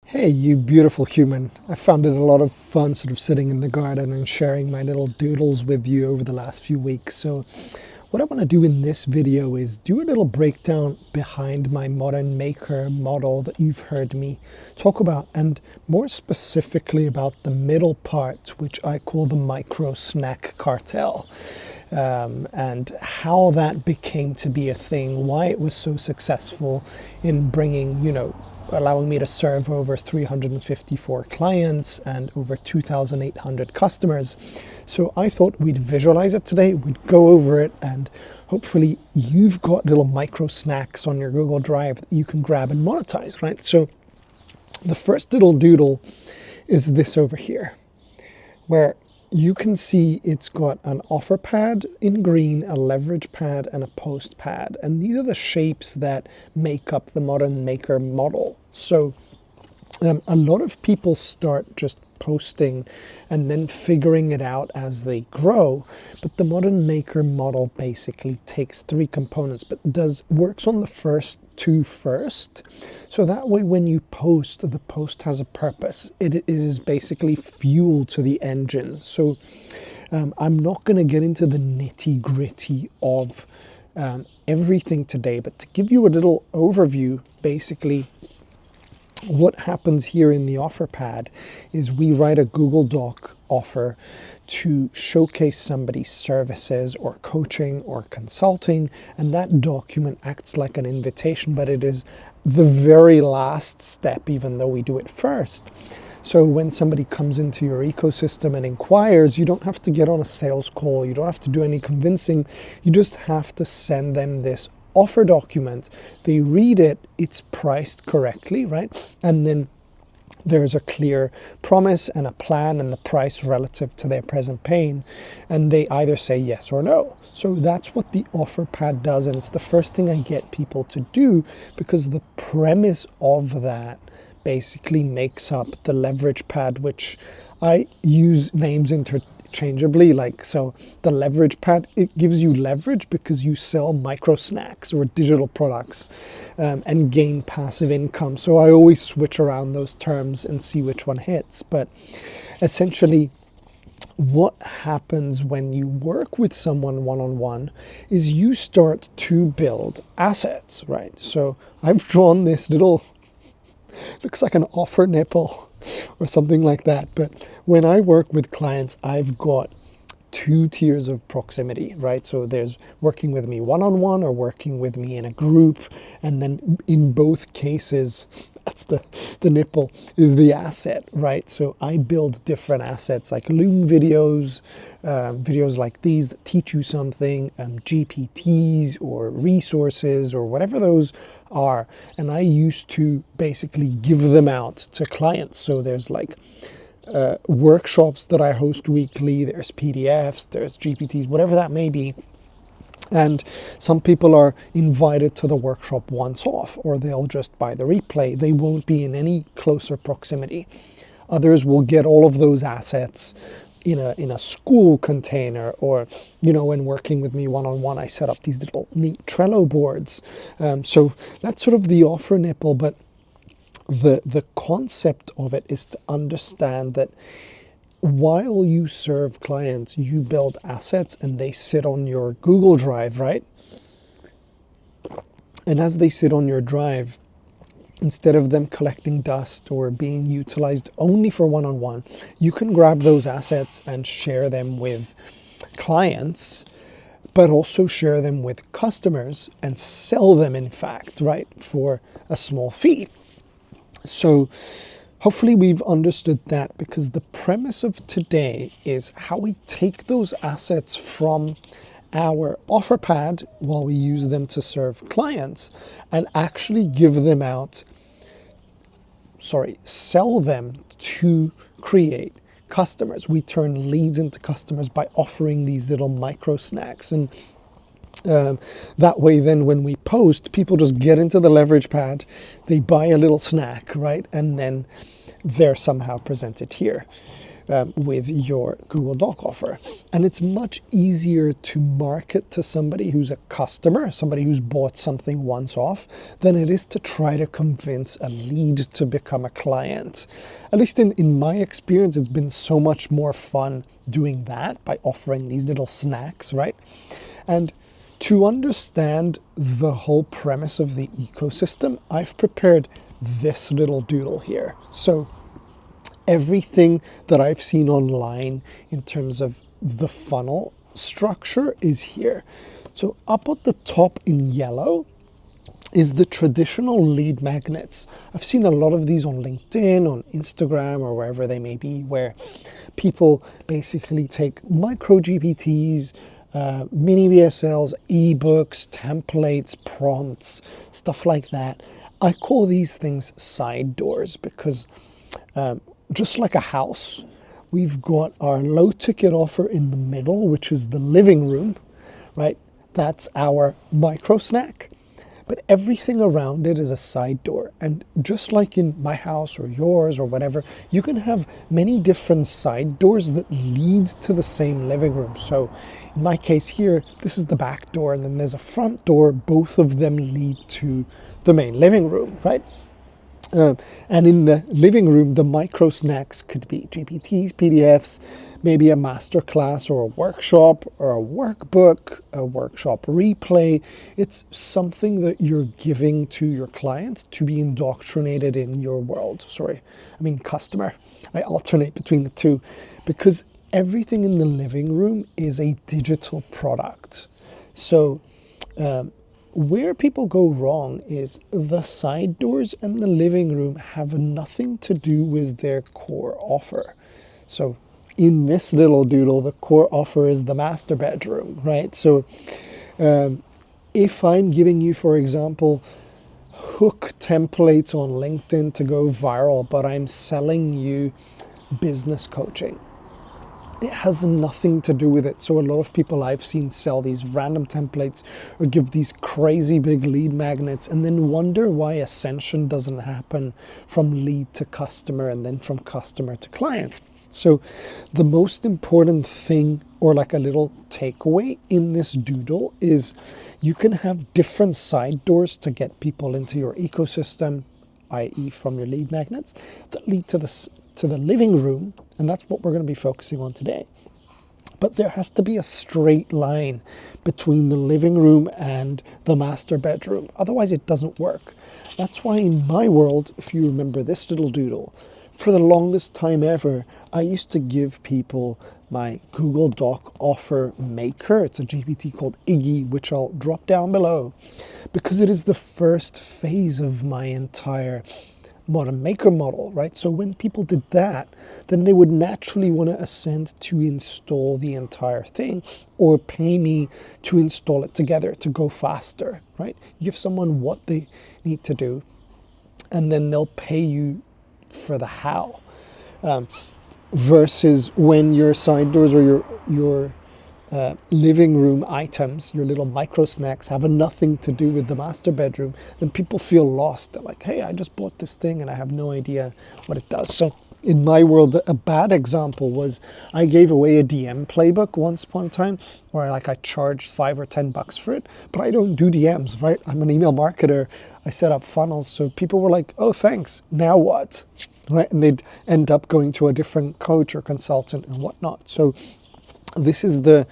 Hey, you beautiful human. I found it a lot of fun sort of sitting in the garden and sharing my little doodles with you over the last few weeks. So what I want to do in this video is do a little breakdown behind my modern maker model that you've heard me talk about, and more specifically about the middle part, which I call the micro snack cartel. And how that became to be a thing, why it was so successful in bringing, allowing me to serve over 354 clients and over 2,800 customers. So I thought we'd visualize it today, we'd go over it, and hopefully you've got little micro snacks on your Google Drive that you can grab and monetize, right? So the first little doodle is this over here, where you can see it's got an offer pad in green, a leverage pad, and a post pad. And these are the shapes that make up the modern maker model. So a lot of people start just posting and then figuring it out as they grow. But the modern maker model basically takes three components, but works on the first two first. So that way when you post, the post has a purpose. It is basically fuel to the engine. So I'm not going to get into the nitty gritty of everything today, but to give you a little overview, basically what happens here in the offer pad is we write a Google Doc offer to showcase somebody's services or coaching or consulting, and that document acts like an invitation, but it is the very last step, even though we do it first. So when somebody comes into your ecosystem and inquires, you don't have to get on a sales call, you don't have to do any convincing, you just have to send them this offer document. They read it, it's priced correctly, right? And then there's a clear promise and a plan and the price relative to their present pain, and they either say yes or no. So that's what the offer pad does, and it's the first thing I get people to do, because the premise of that basically makes up the leverage pad, which I use names interchangeably. So the leverage pad, it gives you leverage because you sell micro snacks or digital products and gain passive income. So I always switch around those terms and see which one hits. But essentially, what happens when you work with someone one-on-one is you start to build assets, right? So I've drawn this little, looks like an offer nipple or something like that. But when I work with clients, I've got two tiers of proximity, right? So there's working with me one-on-one or working with me in a group. And then in both cases, that's the nipple, is the asset, right? So I build different assets like Loom videos, videos like these that teach you something, GPTs or resources or whatever those are. And I used to basically give them out to clients. So there's workshops that I host weekly, there's PDFs, there's GPTs, whatever that may be. And some people are invited to the workshop once off, or they'll just buy the replay. They won't be in any closer proximity. Others will get all of those assets in a school container, or, when working with me one-on-one, I set up these little neat Trello boards. So that's sort of the offer nipple, but the concept of it is to understand that while you serve clients, you build assets and they sit on your Google Drive, right? And as they sit on your drive, instead of them collecting dust or being utilized only for one-on-one, you can grab those assets and share them with clients, but also share them with customers and sell them, in fact, right, for a small fee. So hopefully we've understood that, because the premise of today is how we take those assets from our offer pad while we use them to serve clients and actually sell them to create customers. We turn leads into customers by offering these little micro snacks. And that way then when we post, people just get into the leverage pad, they buy a little snack, right? And then they're somehow presented here. with your Google Doc offer. And it's much easier to market to somebody who's a customer, somebody who's bought something once off, than it is to try to convince a lead to become a client. At least in my experience, it's been so much more fun doing that by offering these little snacks, right? And to understand the whole premise of the ecosystem, I've prepared this little doodle here. So everything that I've seen online in terms of the funnel structure is here. So up at the top in yellow is the traditional lead magnets. I've seen a lot of these on LinkedIn, on Instagram, or wherever they may be, where people basically take micro GPTs, mini VSLs, ebooks, templates, prompts, stuff like that. I call these things side doors because just like a house, we've got our low ticket offer in the middle, which is the living room, right? That's our micro snack. But everything around it is a side door. And just like in my house or yours or whatever, you can have many different side doors that lead to the same living room. So in my case here, this is the back door, and then there's a front door. Both of them lead to the main living room, right? And in the living room, the micro snacks could be GPTs, PDFs, maybe a masterclass or a workshop or a workbook, a workshop replay. It's something that you're giving to your client to be indoctrinated in your world. Customer. I alternate between the two because everything in the living room is a digital product. So, where people go wrong is the side doors and the living room have nothing to do with their core offer. So in this little doodle, the core offer is the master bedroom, right? So if I'm giving you, for example, hook templates on LinkedIn to go viral, but I'm selling you business coaching, it has nothing to do with it. So a lot of people I've seen sell these random templates or give these crazy big lead magnets and then wonder why ascension doesn't happen from lead to customer and then from customer to clients. So the most important thing, or like a little takeaway in this doodle, is you can have different side doors to get people into your ecosystem, i.e. from your lead magnets, that lead to the living room, and that's what we're going to be focusing on today. But there has to be a straight line between the living room and the master bedroom. Otherwise, it doesn't work. That's why in my world, if you remember this little doodle, for the longest time ever, I used to give people my Google Doc offer maker. It's a GPT called Iggy, which I'll drop down below, because it is the first phase of my entire modern maker model, right? So when people did that, then they would naturally want to ascend to install the entire thing or pay me to install it together to go faster, right? You give someone what they need to do, and then they'll pay you for the how. Versus when your side doors or your living room items, your little micro snacks, have nothing to do with the master bedroom, then people feel lost. They're like, hey, I just bought this thing and I have no idea what it does. So in my world, a bad example was I gave away a DM playbook once upon a time, where I charged $5 or $10 for it, but I don't do DMs, right? I'm an email marketer. I set up funnels. So people were like, oh, thanks. Now what? Right? And they'd end up going to a different coach or consultant and whatnot. So this is the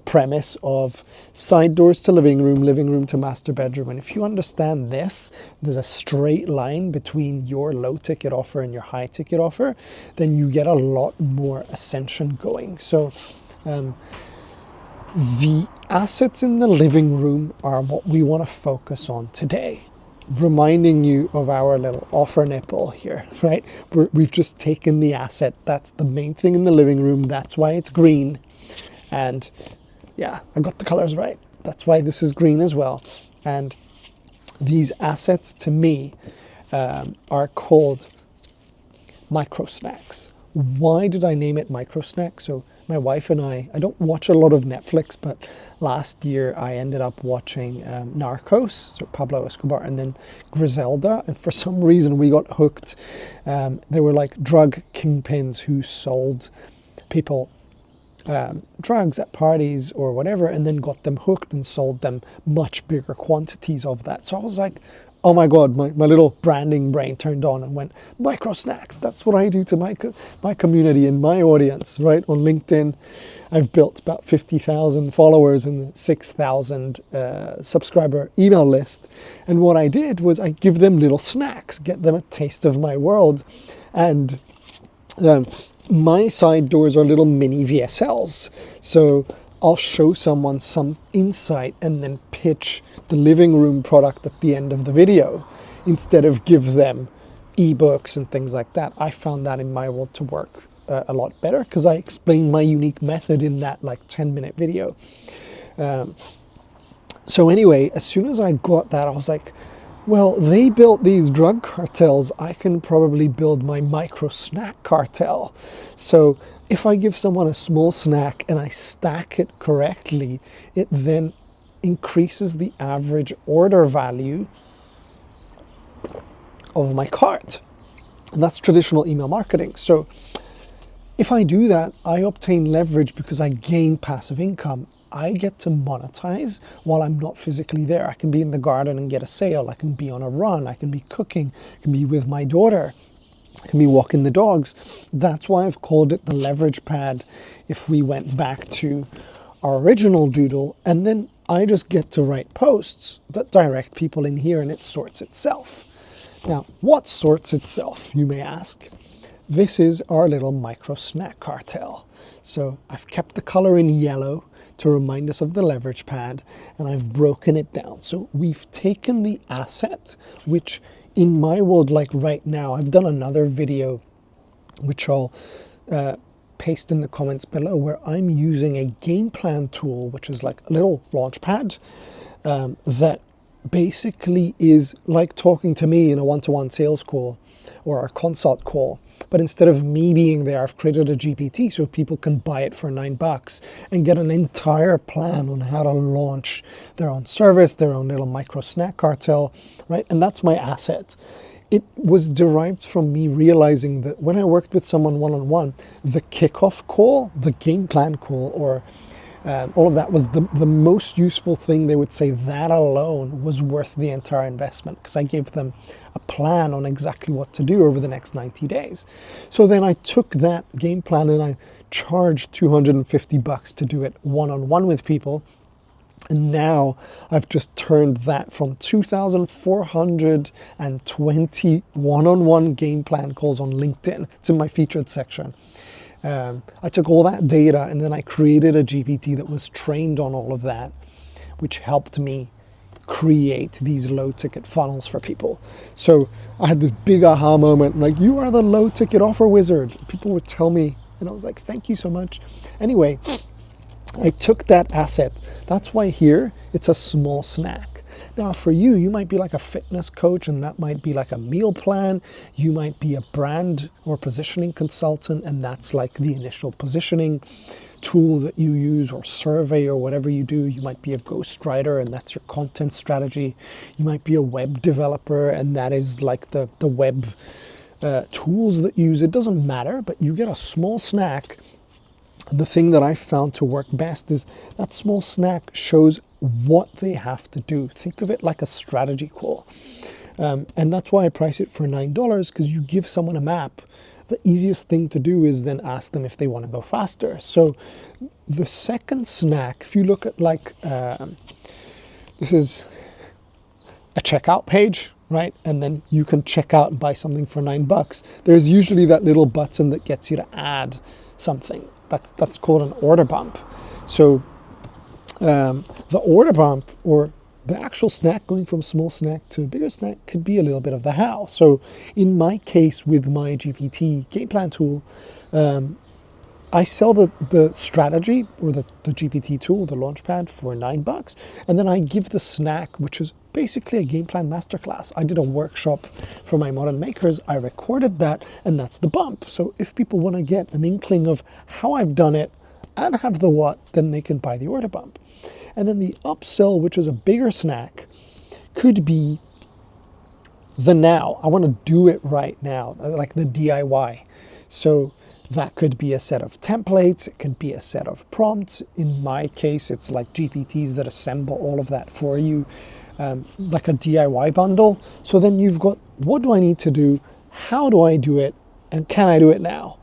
premise of side doors to living room to master bedroom. And if you understand this, there's a straight line between your low ticket offer and your high ticket offer, then you get a lot more ascension going. So the assets in the living room are what we want to focus on today. Reminding you of our little offer nipple here, right? We've just taken the asset. That's the main thing in the living room. That's why it's green. And yeah, I got the colors right. That's why this is green as well. And these assets to me are called micro snacks. Why did I name it micro snack? So my wife and I don't watch a lot of Netflix, but last year I ended up watching Narcos, so Pablo Escobar, and then Griselda, and for some reason we got hooked. They were like drug kingpins who sold people drugs at parties or whatever, and then got them hooked and sold them much bigger quantities of that. So I was like, oh my God, my little branding brain turned on and went, micro snacks. That's what I do to my community and my audience, right? On LinkedIn, I've built about 50,000 followers and 6,000 subscriber email list. And what I did was I give them little snacks, get them a taste of my world. And my side doors are little mini VSLs. So I'll show someone some insight and then pitch the living room product at the end of the video instead of give them ebooks and things like that. I found that in my world to work a lot better because I explained my unique method in that like 10-minute video. So anyway, as soon as I got that, I was like, well, they built these drug cartels. I can probably build my micro snack cartel. So if I give someone a small snack and I stack it correctly, it then increases the average order value of my cart. And that's traditional email marketing. So if I do that, I obtain leverage because I gain passive income. I get to monetize while I'm not physically there. I can be in the garden and get a sale. I can be on a run. I can be cooking. I can be with my daughter. I can be walking the dogs. That's why I've called it the leverage pad if we went back to our original doodle. And then I just get to write posts that direct people in here and it sorts itself. Now, what sorts itself, you may ask? This is our little micro snack cartel. So I've kept the color in yellow to remind us of the leverage pad, and I've broken it down. So we've taken the asset, which in my world, like right now, I've done another video, which I'll paste in the comments below, where I'm using a game plan tool, which is like a little launch pad that basically is like talking to me in a one-to-one sales call or a consult call. But instead of me being there, I've created a GPT so people can buy it for $9 and get an entire plan on how to launch their own service, their own little micro snack cartel, right? And that's my asset. It was derived from me realizing that when I worked with someone one-on-one, the kickoff call, the game plan call, or all of that was the most useful thing. They would say that alone was worth the entire investment because I gave them a plan on exactly what to do over the next 90 days. So then I took that game plan and I charged $250 to do it one-on-one with people. And now I've just turned that from 2,420 one-on-one game plan calls on LinkedIn. It's in my featured section. I took all that data and then I created a GPT that was trained on all of that, which helped me create these low ticket funnels for people. So I had this big aha moment, like, you are the low ticket offer wizard. People would tell me, and I was like, thank you so much. Anyway, I took that asset. That's why here it's a small snack. Now for you, you might be like a fitness coach and that might be like a meal plan. You might be a brand or positioning consultant and that's like the initial positioning tool that you use or survey or whatever you do. You might be a ghostwriter and that's your content strategy. You might be a web developer and that is like the web tools that you use. It doesn't matter, but you get a small snack. The thing that I found to work best is that small snack shows what they have to do. Think of it like a strategy call. And that's why I price it for $9, because you give someone a map. The easiest thing to do is then ask them if they want to go faster. So the second snack, if you look at like, this is a checkout page, right? And then you can check out and buy something for $9. There's usually that little button that gets you to add something. That's called an order bump. So the order bump or the actual snack going from small snack to bigger snack could be a little bit of the how. So in my case with my GPT game plan tool, I sell the strategy or the GPT tool, the Launchpad, for $9. And then I give the snack, which is basically a game plan masterclass. I did a workshop for my modern makers. I recorded that and that's the bump. So if people want to get an inkling of how I've done it, and have the what, then they can buy the order bump. And then the upsell, which is a bigger snack, could be the now. I want to do it right now, like the DIY. So that could be a set of templates. It could be a set of prompts. In my case, it's like GPTs that assemble all of that for you, like a DIY bundle. So then you've got, what do I need to do? How do I do it? And can I do it now?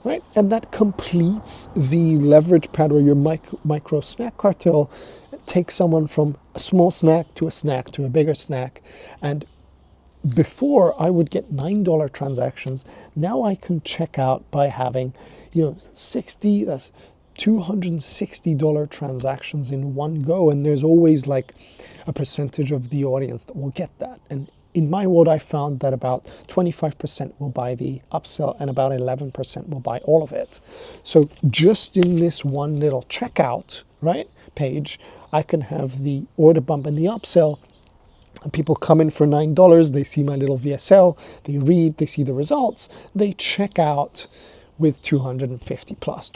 Right? And that completes the leverage pad or your micro snack cartel. It takes someone from a small snack to a bigger snack. And before I would get $9 transactions. Now I can check out by having, 60, that's $260 transactions in one go. And there's always like a percentage of the audience that will get that. And in my world, I found that about 25% will buy the upsell and about 11% will buy all of it. So just in this one little checkout, right, page, I can have the order bump and the upsell. And people come in for $9, they see my little VSL, they read, they see the results, they check out with $250 plus.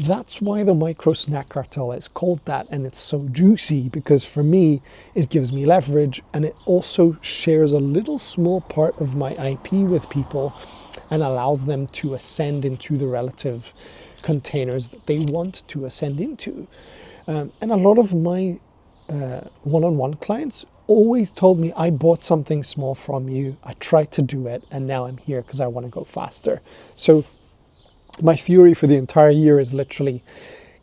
That's why the micro snack cartel is called that, and it's so juicy because for me, it gives me leverage and it also shares a little small part of my IP with people and allows them to ascend into the relative containers that they want to ascend into. And a lot of my one-on-one clients always told me, I bought something small from you, I tried to do it, and now I'm here because I want to go faster. So my theory for the entire year is literally,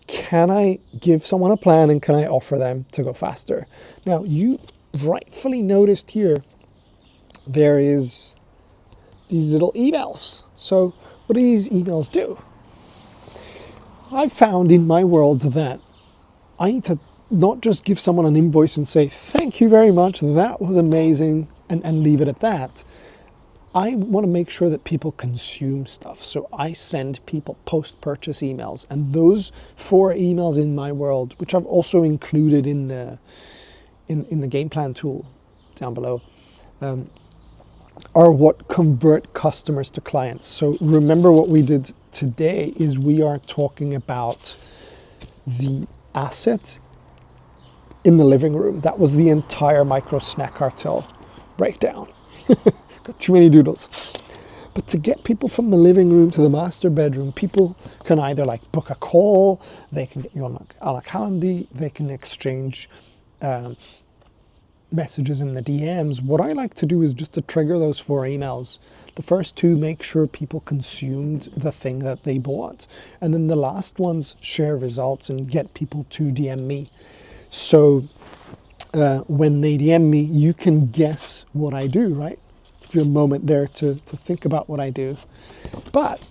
can I give someone a plan and can I offer them to go faster? Now, you rightfully noticed here, there is these little emails. So what do these emails do? I've found in my world that I need to not just give someone an invoice and say, thank you very much, that was amazing, and leave it at that. I want to make sure that people consume stuff. So I send people post-purchase emails. And those 4 emails in my world, which I've also included in the game plan tool down below, are what convert customers to clients. So remember what we did today is we are talking about the assets in the living room. That was the entire micro snack cartel breakdown. Got too many doodles. But to get people from the living room to the master bedroom, people can either like book a call, they can get you on a la Calendly, they can exchange messages in the DMs. What I like to do is just to trigger those 4 emails. The first 2 make sure people consumed the thing that they bought. And then the last ones share results and get people to DM me. So when they DM me, you can guess what I do, right? Give you a moment there to think about what I do. But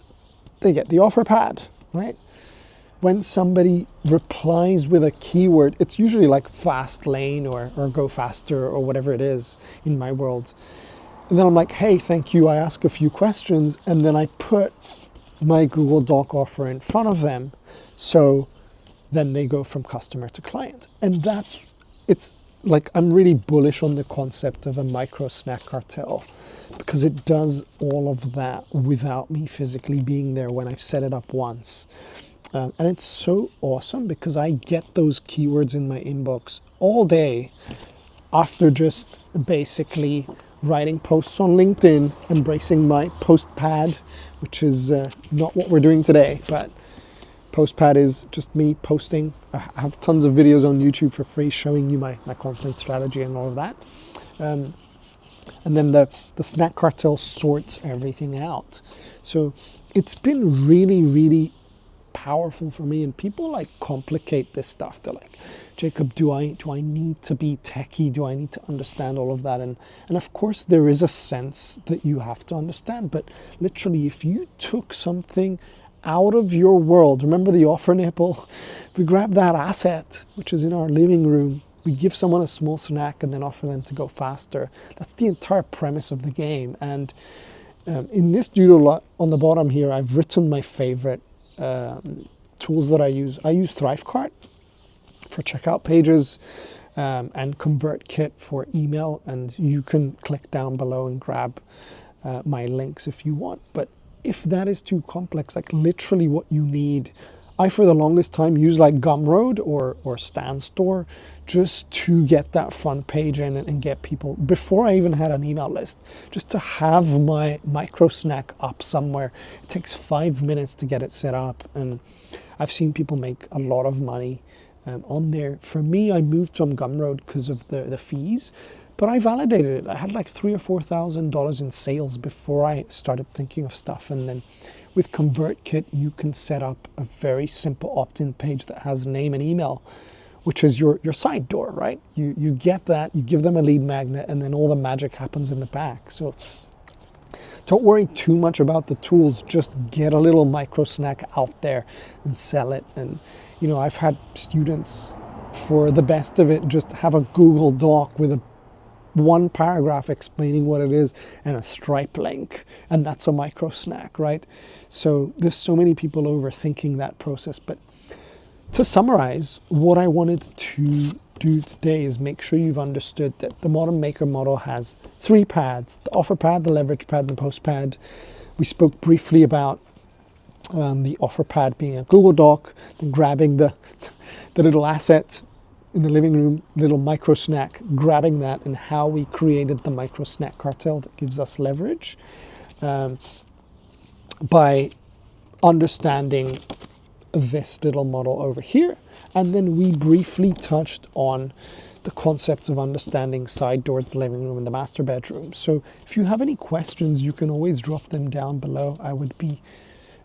they get the offer pad, right? When somebody replies with a keyword, it's usually like fast lane or go faster or whatever it is in my world. And then I'm like, hey, thank you. I ask a few questions and then I put my Google Doc offer in front of them. So then they go from customer to client. And it's like, I'm really bullish on the concept of a micro snack cartel because it does all of that without me physically being there when I've set it up once. And it's so awesome because I get those keywords in my inbox all day after just basically writing posts on LinkedIn, embracing my post pad, which is not what we're doing today, but Postpad is just me posting. I have tons of videos on YouTube for free showing you my content strategy and all of that. And then the snack cartel sorts everything out. So it's been really, really powerful for me. And people like complicate this stuff. They're like, Jacob, do I need to be techie? Do I need to understand all of that? And of course there is a sense that you have to understand, but literally if you took something out of your world, remember the offer nipple? We grab that asset, which is in our living room, we give someone a small snack and then offer them to go faster. That's the entire premise of the game. And in this doodle on the bottom here, I've written my favorite tools that I use. I use Thrivecart for checkout pages and ConvertKit for email. And you can click down below and grab my links if you want. But if that is too complex, like literally what you need I, for the longest time, used like Gumroad or Standstore just to get that front page in and get people, before I even had an email list, just to have my micro snack up somewhere. It takes 5 minutes to get it set up, and I've seen people make a lot of money on there. For me, I moved from Gumroad because of the fees, but I validated it. I had like $3,000 or $4,000 in sales before I started thinking of stuff. And then with ConvertKit, you can set up a very simple opt-in page that has name and email, which is your side door, right? You get that, you give them a lead magnet, and then all the magic happens in the back. So don't worry too much about the tools. Just get a little micro snack out there and sell it. And you know, I've had students, for the best of it, just have a Google Doc with one paragraph explaining what it is and a Stripe link, and that's a micro snack, right? So there's so many people overthinking that process. But to summarize, what I wanted to do today is make sure you've understood that the Modern Maker model has 3 pads: the offer pad, the leverage pad, and the post pad. We spoke briefly about the offer pad being a Google Doc, then grabbing the little asset in the living room, little micro snack, grabbing that, and how we created the micro snack cartel that gives us leverage by understanding this little model over here. And then we briefly touched on the concepts of understanding side doors, the living room, and the master bedroom. So if you have any questions, you can always drop them down below. I would be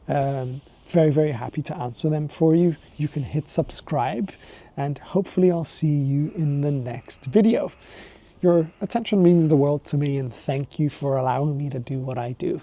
very, very happy to answer them for you. You can hit subscribe, and hopefully I'll see you in the next video. Your attention means the world to me, and thank you for allowing me to do what I do.